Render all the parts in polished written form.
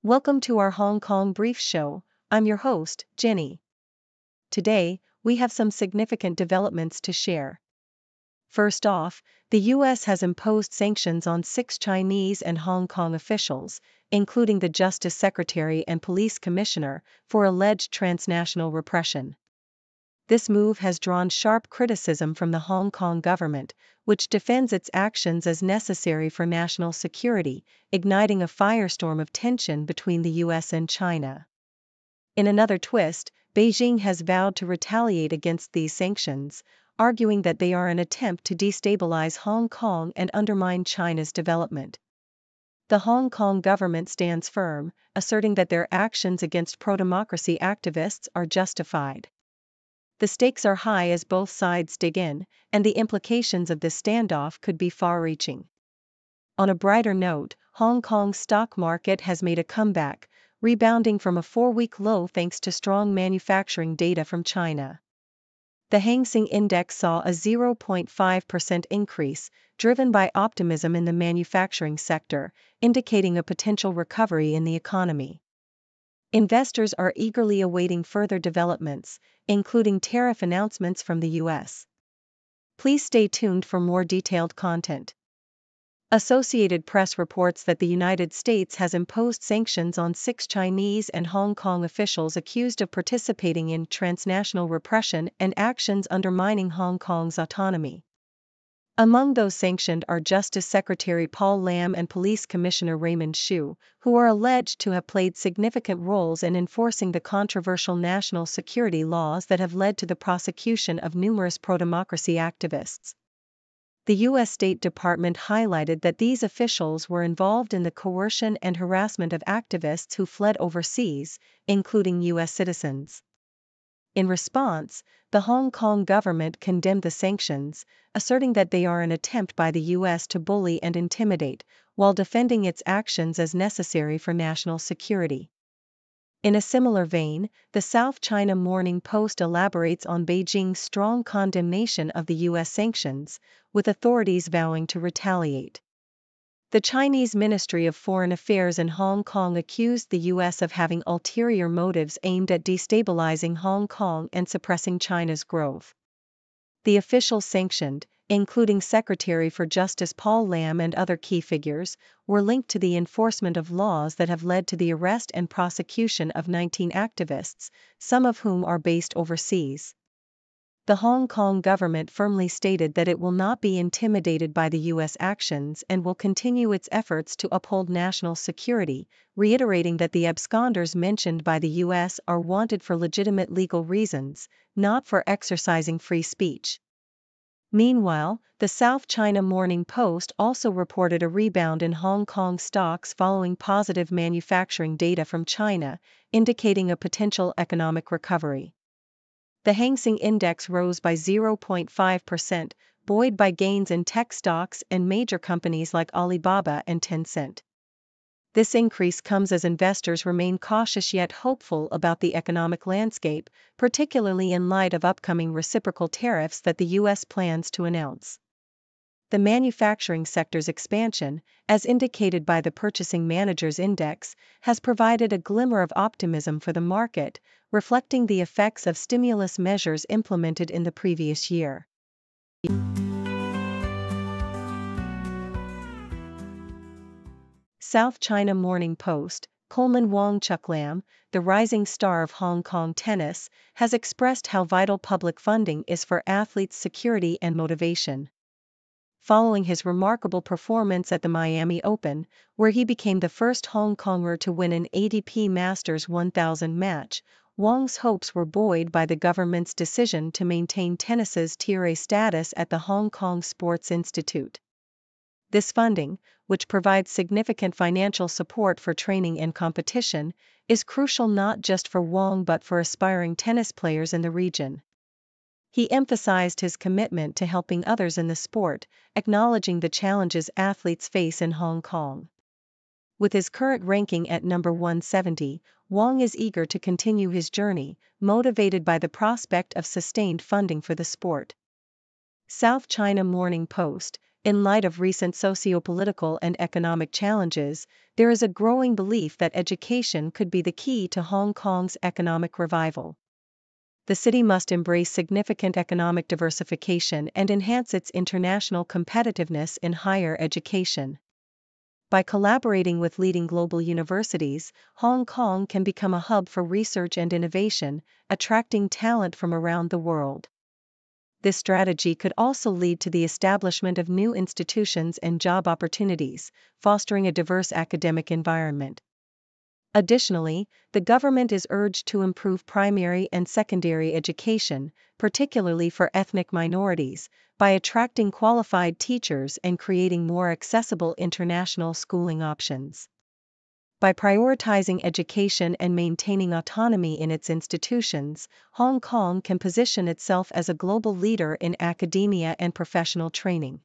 Welcome to our Hong Kong Brief Show. I'm your host, Jenny. Today, we have some significant developments to share. First off, the US has imposed sanctions on 6 Chinese and Hong Kong officials, including the Justice Secretary and Police Commissioner, for alleged transnational repression. This move has drawn sharp criticism from the Hong Kong government, which defends its actions as necessary for national security, igniting a firestorm of tension between the US and China. In another twist, Beijing has vowed to retaliate against these sanctions, arguing that they are an attempt to destabilize Hong Kong and undermine China's development. The Hong Kong government stands firm, asserting that their actions against pro-democracy activists are justified. The stakes are high as both sides dig in, and the implications of this standoff could be far-reaching. On a brighter note, Hong Kong's stock market has made a comeback, rebounding from a 4-week low thanks to strong manufacturing data from China. The Hang Seng Index saw a 0.5% increase, driven by optimism in the manufacturing sector, indicating a potential recovery in the economy. Investors are eagerly awaiting further developments, including tariff announcements from the US. Please stay tuned for more detailed content. Associated Press reports that the United States has imposed sanctions on 6 Chinese and Hong Kong officials accused of participating in transnational repression and actions undermining Hong Kong's autonomy. Among those sanctioned are Justice Secretary Paul Lam and Police Commissioner Raymond Hsu, who are alleged to have played significant roles in enforcing the controversial national security laws that have led to the prosecution of numerous pro-democracy activists. The U.S. State Department highlighted that these officials were involved in the coercion and harassment of activists who fled overseas, including U.S. citizens. In response, the Hong Kong government condemned the sanctions, asserting that they are an attempt by the U.S. to bully and intimidate, while defending its actions as necessary for national security. In a similar vein, the South China Morning Post elaborates on Beijing's strong condemnation of the U.S. sanctions, with authorities vowing to retaliate. The Chinese Ministry of Foreign Affairs in Hong Kong accused the U.S. of having ulterior motives aimed at destabilizing Hong Kong and suppressing China's growth. The officials sanctioned, including Secretary for Justice Paul Lam and other key figures, were linked to the enforcement of laws that have led to the arrest and prosecution of 19 activists, some of whom are based overseas. The Hong Kong government firmly stated that it will not be intimidated by the U.S. actions and will continue its efforts to uphold national security, reiterating that the absconders mentioned by the U.S. are wanted for legitimate legal reasons, not for exercising free speech. Meanwhile, the South China Morning Post also reported a rebound in Hong Kong stocks following positive manufacturing data from China, indicating a potential economic recovery. The Hang Seng Index rose by 0.5%, buoyed by gains in tech stocks and major companies like Alibaba and Tencent. This increase comes as investors remain cautious yet hopeful about the economic landscape, particularly in light of upcoming reciprocal tariffs that the U.S. plans to announce. The manufacturing sector's expansion, as indicated by the Purchasing Managers' Index, has provided a glimmer of optimism for the market, reflecting the effects of stimulus measures implemented in the previous year. South China Morning Post, Coleman Wong Chuk Lam, the rising star of Hong Kong tennis, has expressed how vital public funding is for athletes' security and motivation. Following his remarkable performance at the Miami Open, where he became the first Hong Konger to win an ATP Masters 1000 match, Wong's hopes were buoyed by the government's decision to maintain tennis's Tier A status at the Hong Kong Sports Institute. This funding, which provides significant financial support for training and competition, is crucial not just for Wong but for aspiring tennis players in the region. He emphasized his commitment to helping others in the sport, acknowledging the challenges athletes face in Hong Kong. With his current ranking at number 170, Wong is eager to continue his journey, motivated by the prospect of sustained funding for the sport. South China Morning Post, in light of recent socio-political and economic challenges, there is a growing belief that education could be the key to Hong Kong's economic revival. The city must embrace significant economic diversification and enhance its international competitiveness in higher education. By collaborating with leading global universities, Hong Kong can become a hub for research and innovation, attracting talent from around the world. This strategy could also lead to the establishment of new institutions and job opportunities, fostering a diverse academic environment. Additionally, the government is urged to improve primary and secondary education, particularly for ethnic minorities, by attracting qualified teachers and creating more accessible international schooling options. By prioritizing education and maintaining autonomy in its institutions, Hong Kong can position itself as a global leader in academia and professional training.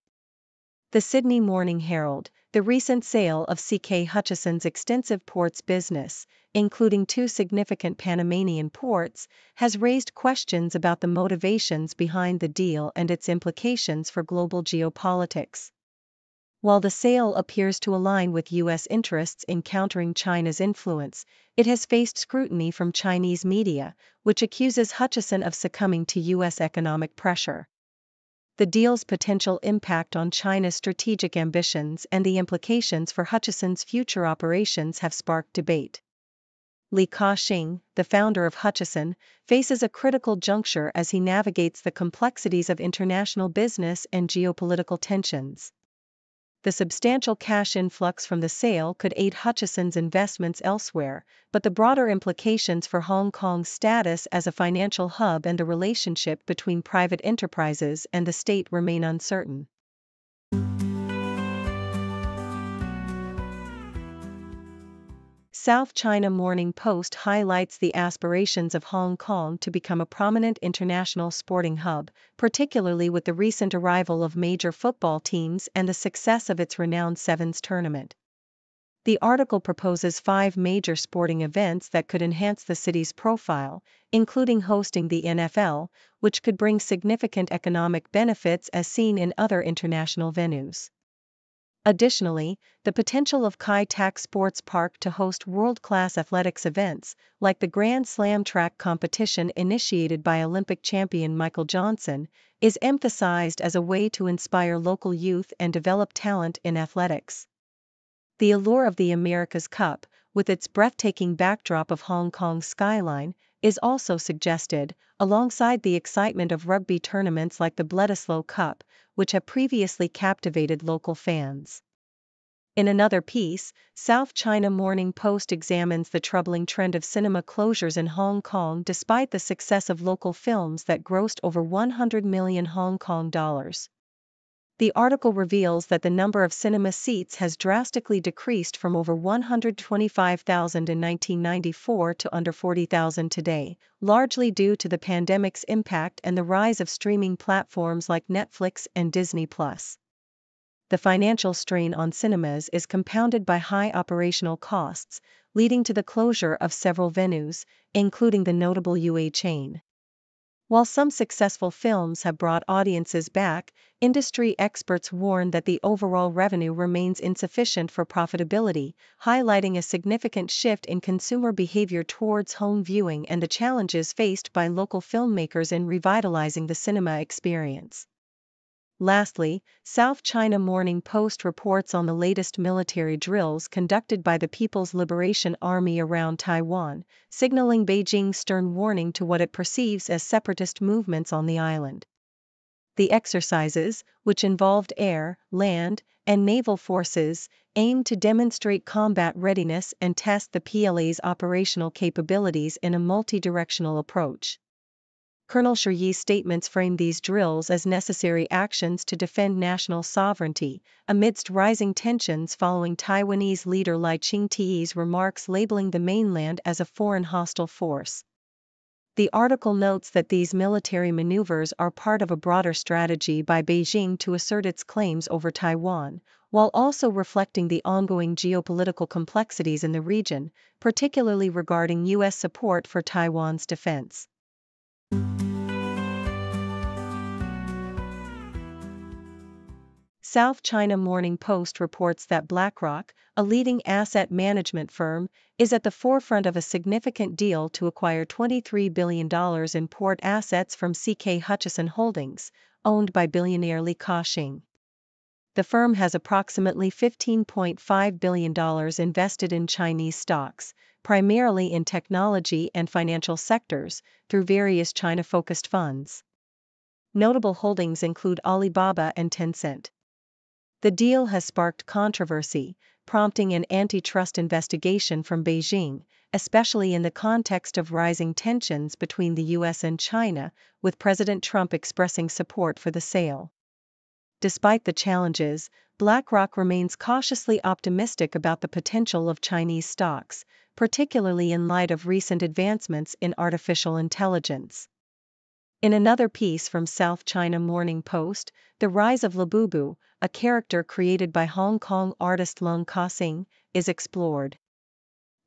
The Sydney Morning Herald, the recent sale of C.K. Hutchison's extensive ports business, including 2 significant Panamanian ports, has raised questions about the motivations behind the deal and its implications for global geopolitics. While the sale appears to align with U.S. interests in countering China's influence, it has faced scrutiny from Chinese media, which accuses Hutchison of succumbing to U.S. economic pressure. The deal's potential impact on China's strategic ambitions and the implications for Hutchison's future operations have sparked debate. Li Ka-shing, the founder of Hutchison, faces a critical juncture as he navigates the complexities of international business and geopolitical tensions. The substantial cash influx from the sale could aid Hutchison's investments elsewhere, but the broader implications for Hong Kong's status as a financial hub and the relationship between private enterprises and the state remain uncertain. South China Morning Post highlights the aspirations of Hong Kong to become a prominent international sporting hub, particularly with the recent arrival of major football teams and the success of its renowned Sevens tournament. The article proposes 5 major sporting events that could enhance the city's profile, including hosting the NFL, which could bring significant economic benefits as seen in other international venues. Additionally, the potential of Kai Tak Sports Park to host world-class athletics events, like the Grand Slam track competition initiated by Olympic champion Michael Johnson, is emphasized as a way to inspire local youth and develop talent in athletics. The allure of the America's Cup, with its breathtaking backdrop of Hong Kong's skyline, is also suggested, alongside the excitement of rugby tournaments like the Bledisloe Cup, which have previously captivated local fans. In another piece, South China Morning Post examines the troubling trend of cinema closures in Hong Kong despite the success of local films that grossed over 100 million Hong Kong dollars. The article reveals that the number of cinema seats has drastically decreased from over 125,000 in 1994 to under 40,000 today, largely due to the pandemic's impact and the rise of streaming platforms like Netflix and Disney+. The financial strain on cinemas is compounded by high operational costs, leading to the closure of several venues, including the notable UA chain. While some successful films have brought audiences back, industry experts warn that the overall revenue remains insufficient for profitability, highlighting a significant shift in consumer behavior towards home viewing and the challenges faced by local filmmakers in revitalizing the cinema experience. Lastly, South China Morning Post reports on the latest military drills conducted by the People's Liberation Army around Taiwan, signaling Beijing's stern warning to what it perceives as separatist movements on the island. The exercises, which involved air, land, and naval forces, aim to demonstrate combat readiness and test the PLA's operational capabilities in a multi-directional approach. Colonel Shiyi's statements frame these drills as necessary actions to defend national sovereignty, amidst rising tensions following Taiwanese leader Lai Ching-te's remarks labeling the mainland as a foreign hostile force. The article notes that these military maneuvers are part of a broader strategy by Beijing to assert its claims over Taiwan, while also reflecting the ongoing geopolitical complexities in the region, particularly regarding U.S. support for Taiwan's defense. South China Morning Post reports that BlackRock, a leading asset management firm, is at the forefront of a significant deal to acquire $23 billion in port assets from CK Hutchison Holdings, owned by billionaire Li Ka-shing. The firm has approximately $15.5 billion invested in Chinese stocks, primarily in technology and financial sectors, through various China-focused funds. Notable holdings include Alibaba and Tencent. The deal has sparked controversy, prompting an antitrust investigation from Beijing, especially in the context of rising tensions between the US and China, with President Trump expressing support for the sale. Despite the challenges, BlackRock remains cautiously optimistic about the potential of Chinese stocks, particularly in light of recent advancements in artificial intelligence. In another piece from South China Morning Post, the rise of Labubu, a character created by Hong Kong artist Lung Ka-sing, is explored.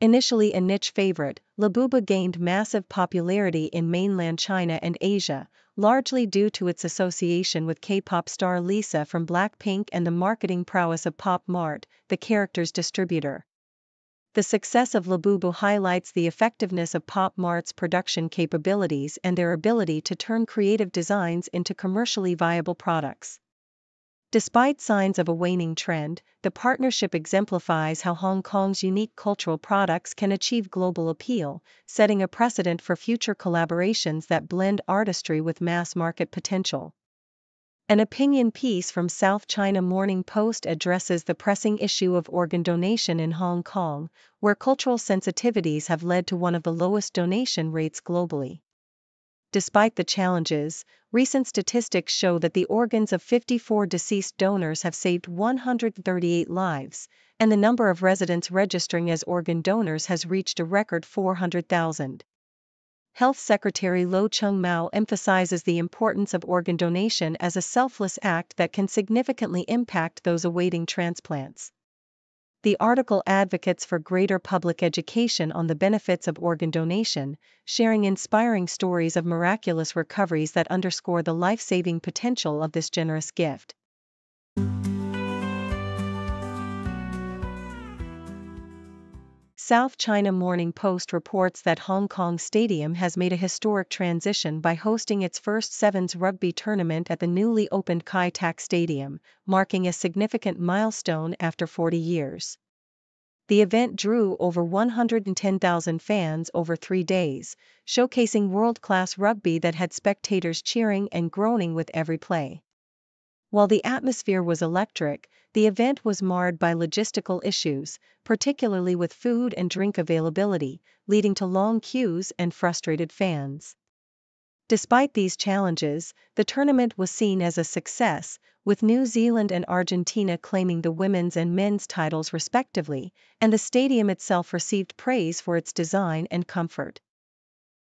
Initially a niche favorite, Labubu gained massive popularity in mainland China and Asia, largely due to its association with K-pop star Lisa from Blackpink and the marketing prowess of Pop Mart, the character's distributor. The success of Labubu highlights the effectiveness of Pop Mart's production capabilities and their ability to turn creative designs into commercially viable products. Despite signs of a waning trend, the partnership exemplifies how Hong Kong's unique cultural products can achieve global appeal, setting a precedent for future collaborations that blend artistry with mass-market potential. An opinion piece from South China Morning Post addresses the pressing issue of organ donation in Hong Kong, where cultural sensitivities have led to one of the lowest donation rates globally. Despite the challenges, recent statistics show that the organs of 54 deceased donors have saved 138 lives, and the number of residents registering as organ donors has reached a record 400,000. Health Secretary Lo Chung-mao emphasizes the importance of organ donation as a selfless act that can significantly impact those awaiting transplants. The article advocates for greater public education on the benefits of organ donation, sharing inspiring stories of miraculous recoveries that underscore the life-saving potential of this generous gift. South China Morning Post reports that Hong Kong Stadium has made a historic transition by hosting its first Sevens rugby tournament at the newly opened Kai Tak Stadium, marking a significant milestone after 40 years. The event drew over 110,000 fans over 3 days, showcasing world-class rugby that had spectators cheering and groaning with every play. While the atmosphere was electric, the event was marred by logistical issues, particularly with food and drink availability, leading to long queues and frustrated fans. Despite these challenges, the tournament was seen as a success, with New Zealand and Argentina claiming the women's and men's titles respectively, and the stadium itself received praise for its design and comfort.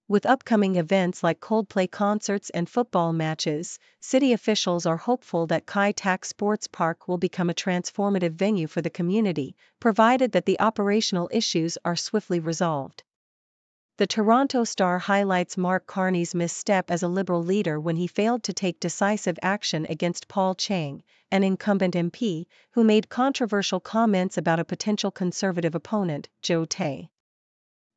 With upcoming events like Coldplay concerts and football matches, city officials are hopeful that Kai Tak Sports Park will become a transformative venue for the community, provided that the operational issues are swiftly resolved. The Toronto Star highlights Mark Carney's misstep as a Liberal leader when he failed to take decisive action against Paul Chang, an incumbent MP, who made controversial comments about a potential Conservative opponent, Joe Tay.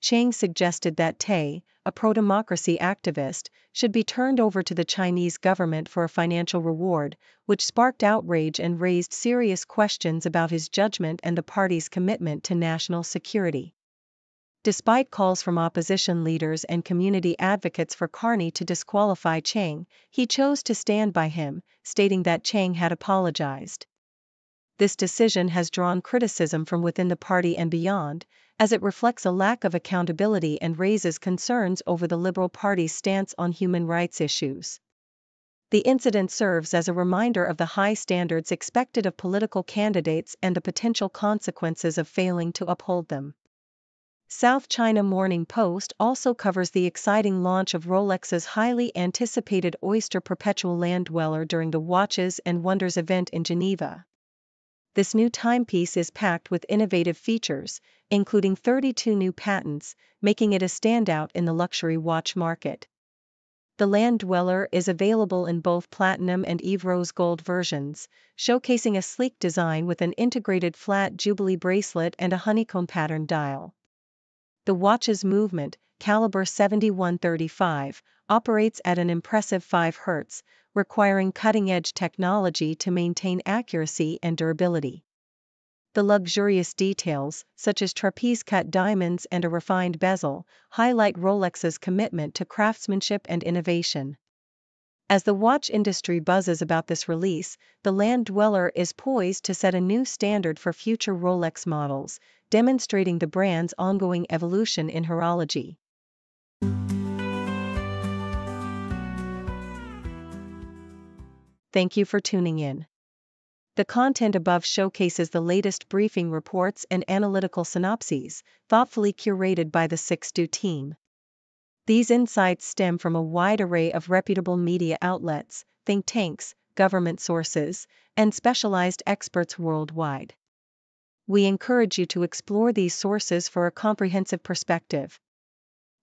Chang suggested that Tay, a pro-democracy activist, should be turned over to the Chinese government for a financial reward, which sparked outrage and raised serious questions about his judgment and the party's commitment to national security. Despite calls from opposition leaders and community advocates for Carney to disqualify Chang, he chose to stand by him, stating that Chang had apologized. This decision has drawn criticism from within the party and beyond, as it reflects a lack of accountability and raises concerns over the Liberal Party's stance on human rights issues. The incident serves as a reminder of the high standards expected of political candidates and the potential consequences of failing to uphold them. South China Morning Post also covers the exciting launch of Rolex's highly anticipated Oyster Perpetual Land Dweller during the Watches and Wonders event in Geneva. This new timepiece is packed with innovative features, including 32 new patents, making it a standout in the luxury watch market. The Land Dweller is available in both Platinum and Eve Rose Gold versions, showcasing a sleek design with an integrated flat Jubilee bracelet and a honeycomb pattern dial. The watch's movement, caliber 7135, operates at an impressive 5 Hz, requiring cutting-edge technology to maintain accuracy and durability. The luxurious details, such as trapeze-cut diamonds and a refined bezel, highlight Rolex's commitment to craftsmanship and innovation. As the watch industry buzzes about this release, the Land Dweller is poised to set a new standard for future Rolex models, demonstrating the brand's ongoing evolution in horology. Thank you for tuning in. The content above showcases the latest briefing reports and analytical synopses, thoughtfully curated by the 6Do team. These insights stem from a wide array of reputable media outlets, think tanks, government sources, and specialized experts worldwide. We encourage you to explore these sources for a comprehensive perspective.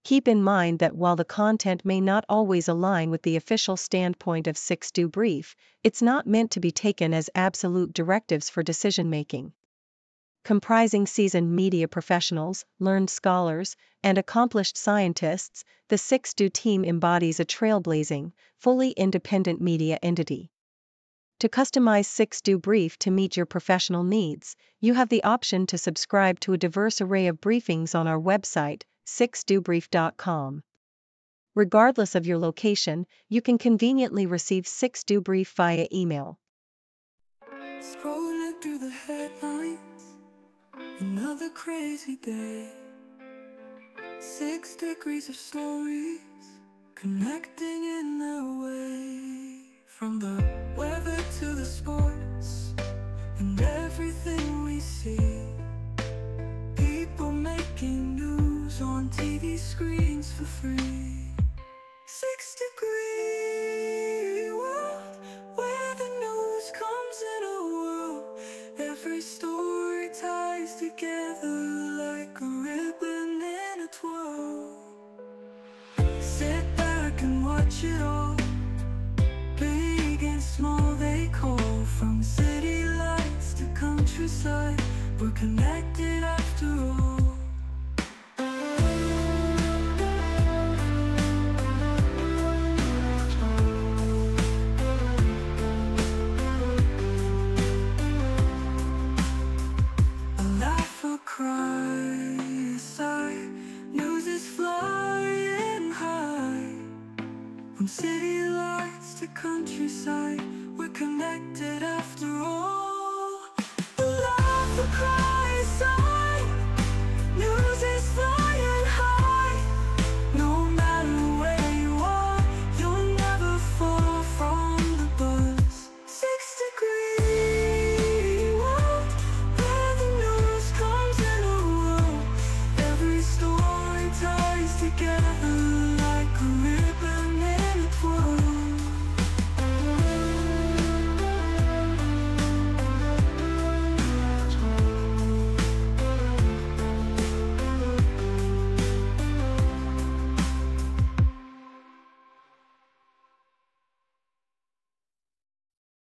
Keep in mind that while the content may not always align with the official standpoint of 6Do Brief, it's not meant to be taken as absolute directives for decision-making. Comprising seasoned media professionals, learned scholars, and accomplished scientists, the 6Do team embodies a trailblazing, fully independent media entity. To customize 6Do Brief to meet your professional needs, you have the option to subscribe to a diverse array of briefings on our website, 6dobrief.com. Regardless of your location, you can conveniently receive 6Do Brief via email. Scrolling through the headlines, another crazy day. 6 degrees of stories, connecting in a way. From the weather to the sports, and everything we see. People making news on TV screens for free. 6-degree world, where the news comes in a whirl. Every story ties together like a ribbon in a twirl. Sit back and watch it all, big and small they call. From city lights to countryside, we're connected